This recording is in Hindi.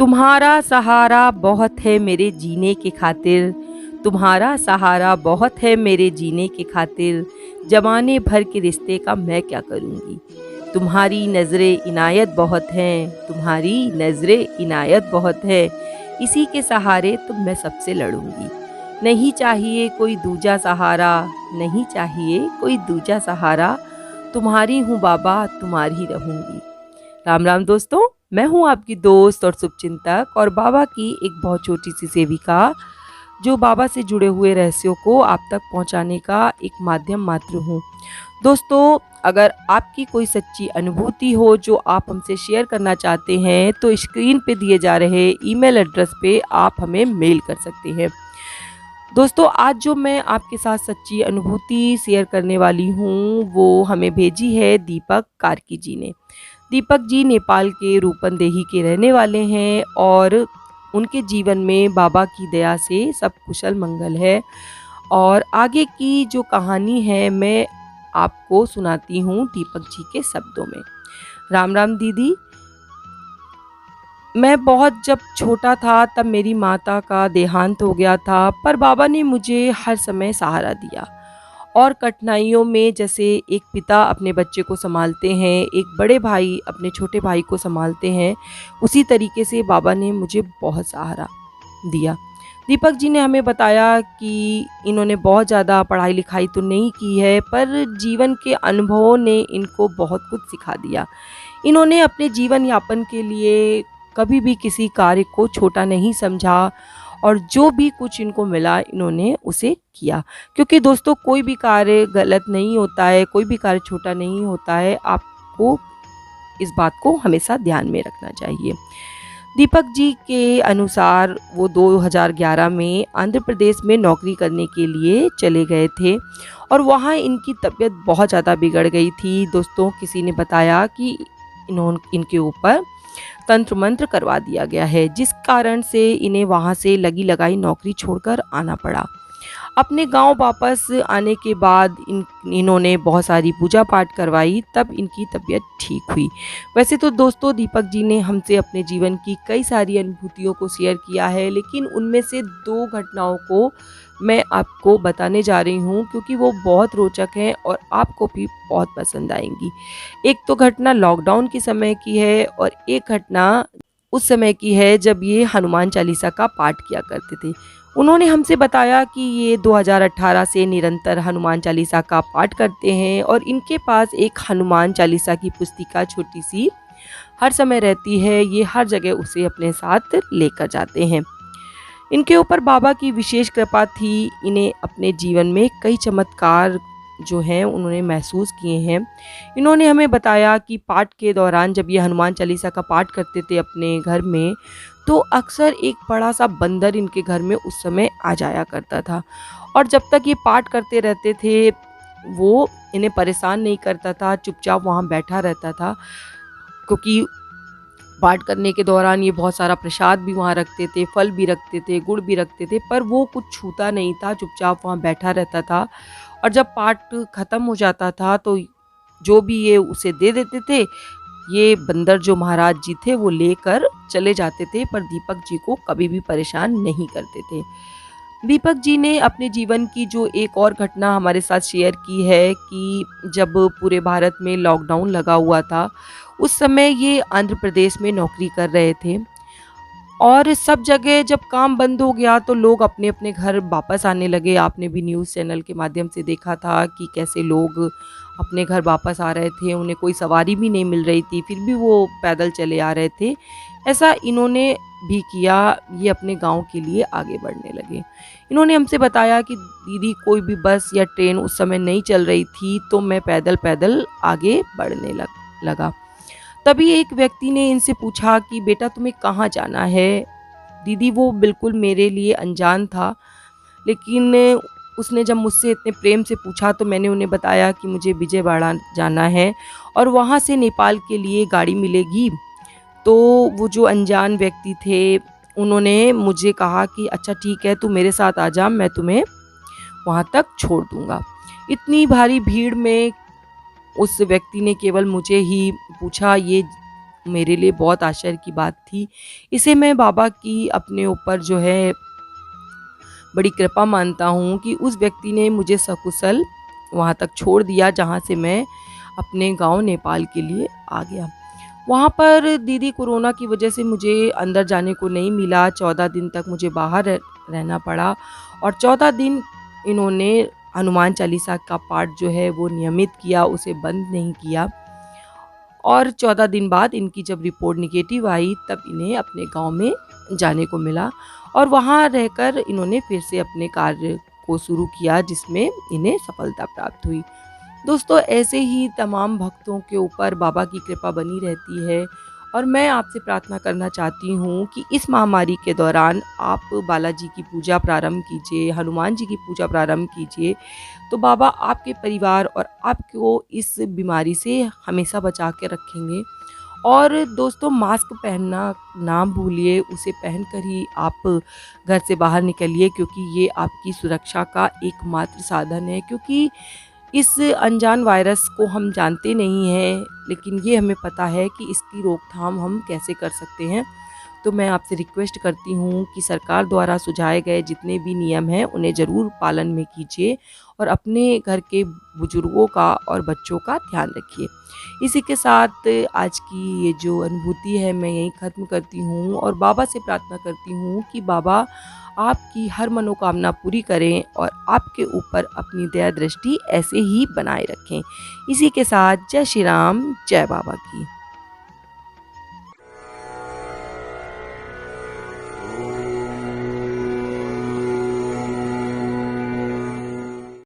तुम्हारा सहारा बहुत है मेरे जीने के खातिर, तुम्हारा सहारा बहुत है मेरे जीने के खातिर, ज़माने भर के रिश्ते का मैं क्या करूँगी। तुम्हारी नज़रें इनायत बहुत हैं, तुम्हारी नज़रें इनायत बहुत है, इसी के सहारे तो मैं सबसे लड़ूँगी। नहीं चाहिए कोई दूजा सहारा, नहीं चाहिए कोई दूजा सहारा, तुम्हारी हूँ बाबा, तुम्हारी रहूँगी। राम राम दोस्तों, मैं हूँ आपकी दोस्त और शुभचिंतक और बाबा की एक बहुत छोटी सी सेविका, जो बाबा से जुड़े हुए रहस्यों को आप तक पहुँचाने का एक माध्यम मात्र हूँ। दोस्तों, अगर आपकी कोई सच्ची अनुभूति हो जो आप हमसे शेयर करना चाहते हैं तो स्क्रीन पे दिए जा रहे ईमेल एड्रेस पे आप हमें मेल कर सकते हैं। दोस्तों, आज जो मैं आपके साथ सच्ची अनुभूति शेयर करने वाली हूँ वो हमें भेजी है दीपक कार्की जी ने। दीपक जी नेपाल के रूपंदेही के रहने वाले हैं और उनके जीवन में बाबा की दया से सब कुशल मंगल है। और आगे की जो कहानी है मैं आपको सुनाती हूँ दीपक जी के शब्दों में। राम राम दीदी। मैं बहुत जब छोटा था तब मेरी माता का देहांत हो गया था, पर बाबा ने मुझे हर समय सहारा दिया और कठिनाइयों में जैसे एक पिता अपने बच्चे को संभालते हैं, एक बड़े भाई अपने छोटे भाई को संभालते हैं, उसी तरीके से बाबा ने मुझे बहुत सहारा दिया। दीपक जी ने हमें बताया कि इन्होंने बहुत ज़्यादा पढ़ाई लिखाई तो नहीं की है, पर जीवन के अनुभवों ने इनको बहुत कुछ सिखा दिया। इन्होंने अपने जीवन यापन के लिए कभी भी किसी कार्य को छोटा नहीं समझा और जो भी कुछ इनको मिला इन्होंने उसे किया। क्योंकि दोस्तों, कोई भी कार्य गलत नहीं होता है, कोई भी कार्य छोटा नहीं होता है। आपको इस बात को हमेशा ध्यान में रखना चाहिए। दीपक जी के अनुसार वो 2011 में आंध्र प्रदेश में नौकरी करने के लिए चले गए थे और वहाँ इनकी तबीयत बहुत ज़्यादा बिगड़ गई थी। दोस्तों, किसी ने बताया कि इनके ऊपर तंत्र मंत्र करवा दिया गया है, जिस कारण से इन्हें वहां से लगी लगाई नौकरी छोड़कर आना पड़ा। अपने गांव वापस आने के बाद इन्होंने बहुत सारी पूजा पाठ करवाई, तब इनकी तबीयत ठीक हुई। वैसे तो दोस्तों, दीपक जी ने हमसे अपने जीवन की कई सारी अनुभूतियों को शेयर किया है, लेकिन उनमें से 2 घटनाओं को मैं आपको बताने जा रही हूँ क्योंकि वो बहुत रोचक हैं और आपको भी बहुत पसंद आएंगी। एक तो घटना लॉकडाउन के समय की है और एक घटना उस समय की है जब ये हनुमान चालीसा का पाठ किया करते थे। उन्होंने हमसे बताया कि ये 2018 से निरंतर हनुमान चालीसा का पाठ करते हैं और इनके पास एक हनुमान चालीसा की पुस्तिका छोटी सी हर समय रहती है। ये हर जगह उसे अपने साथ लेकर जाते हैं। इनके ऊपर बाबा की विशेष कृपा थी। इन्हें अपने जीवन में कई चमत्कार जो हैं उन्होंने महसूस किए हैं। इन्होंने हमें बताया कि पाठ के दौरान जब ये हनुमान चालीसा का पाठ करते थे अपने घर में, तो अक्सर एक बड़ा सा बंदर इनके घर में उस समय आ जाया करता था और जब तक ये पाठ करते रहते थे वो इन्हें परेशान नहीं करता था, चुपचाप वहाँ बैठा रहता था। क्योंकि पाठ करने के दौरान ये बहुत सारा प्रसाद भी वहाँ रखते थे, फल भी रखते थे, गुड़ भी रखते थे, पर वो कुछ छूता नहीं था, चुपचाप वहाँ बैठा रहता था। और जब पाठ खत्म हो जाता था तो जो भी ये उसे दे देते थे, ये बंदर जो महाराज जी थे वो लेकर चले जाते थे, पर दीपक जी को कभी भी परेशान नहीं करते थे। दीपक जी ने अपने जीवन की जो एक और घटना हमारे साथ शेयर की है कि जब पूरे भारत में लॉकडाउन लगा हुआ था, उस समय ये आंध्र प्रदेश में नौकरी कर रहे थे और सब जगह जब काम बंद हो गया तो लोग अपने अपने घर वापस आने लगे। आपने भी न्यूज़ चैनल के माध्यम से देखा था कि कैसे लोग अपने घर वापस आ रहे थे, उन्हें कोई सवारी भी नहीं मिल रही थी, फिर भी वो पैदल चले आ रहे थे। ऐसा इन्होंने भी किया, ये अपने गांव के लिए आगे बढ़ने लगे। इन्होंने हमसे बताया कि दीदी, कोई भी बस या ट्रेन उस समय नहीं चल रही थी तो मैं पैदल पैदल आगे बढ़ने लगा। तभी एक व्यक्ति ने इनसे पूछा कि बेटा, तुम्हें कहाँ जाना है? दीदी, वो बिल्कुल मेरे लिए अनजान था, लेकिन उसने जब मुझसे इतने प्रेम से पूछा तो मैंने उन्हें बताया कि मुझे विजयवाड़ा जाना है और वहाँ से नेपाल के लिए गाड़ी मिलेगी। तो वो जो अनजान व्यक्ति थे उन्होंने मुझे कहा कि अच्छा ठीक है, तू मेरे साथ आ जा, मैं तुम्हें वहाँ तक छोड़ दूँगा। इतनी भारी भीड़ में उस व्यक्ति ने केवल मुझे ही पूछा, ये मेरे लिए बहुत आश्चर्य की बात थी। इसे मैं बाबा की अपने ऊपर जो है बड़ी कृपा मानता हूँ कि उस व्यक्ति ने मुझे सकुशल वहाँ तक छोड़ दिया जहाँ से मैं अपने गाँव नेपाल के लिए आ गया। वहाँ पर दीदी कोरोना की वजह से मुझे अंदर जाने को नहीं मिला, 14 दिन तक मुझे बाहर रहना पड़ा और 14 दिन इन्होंने हनुमान चालीसा का पाठ जो है वो नियमित किया, उसे बंद नहीं किया। और 14 दिन बाद इनकी जब रिपोर्ट नेगेटिव आई तब इन्हें अपने गाँव में जाने को मिला और वहाँ रहकर इन्होंने फिर से अपने कार्य को शुरू किया जिसमें इन्हें सफलता प्राप्त हुई। दोस्तों, ऐसे ही तमाम भक्तों के ऊपर बाबा की कृपा बनी रहती है और मैं आपसे प्रार्थना करना चाहती हूँ कि इस महामारी के दौरान आप बालाजी की पूजा प्रारंभ कीजिए, हनुमान जी की पूजा प्रारंभ कीजिए, तो बाबा आपके परिवार और आपको इस बीमारी से हमेशा बचा के रखेंगे। और दोस्तों, मास्क पहनना ना भूलिए, उसे पहनकर ही आप घर से बाहर निकलिए क्योंकि ये आपकी सुरक्षा का एकमात्र साधन है। क्योंकि इस अनजान वायरस को हम जानते नहीं हैं, लेकिन ये हमें पता है कि इसकी रोकथाम हम कैसे कर सकते हैं। तो मैं आपसे रिक्वेस्ट करती हूँ कि सरकार द्वारा सुझाए गए जितने भी नियम हैं उन्हें ज़रूर पालन में कीजिए और अपने घर के बुजुर्गों का और बच्चों का ध्यान रखिए। इसी के साथ आज की ये जो अनुभूति है मैं यहीं ख़त्म करती हूँ और बाबा से प्रार्थना करती हूँ कि बाबा आपकी हर मनोकामना पूरी करें और आपके ऊपर अपनी दया दृष्टि ऐसे ही बनाए रखें। इसी के साथ जय श्री राम, जय बाबा की।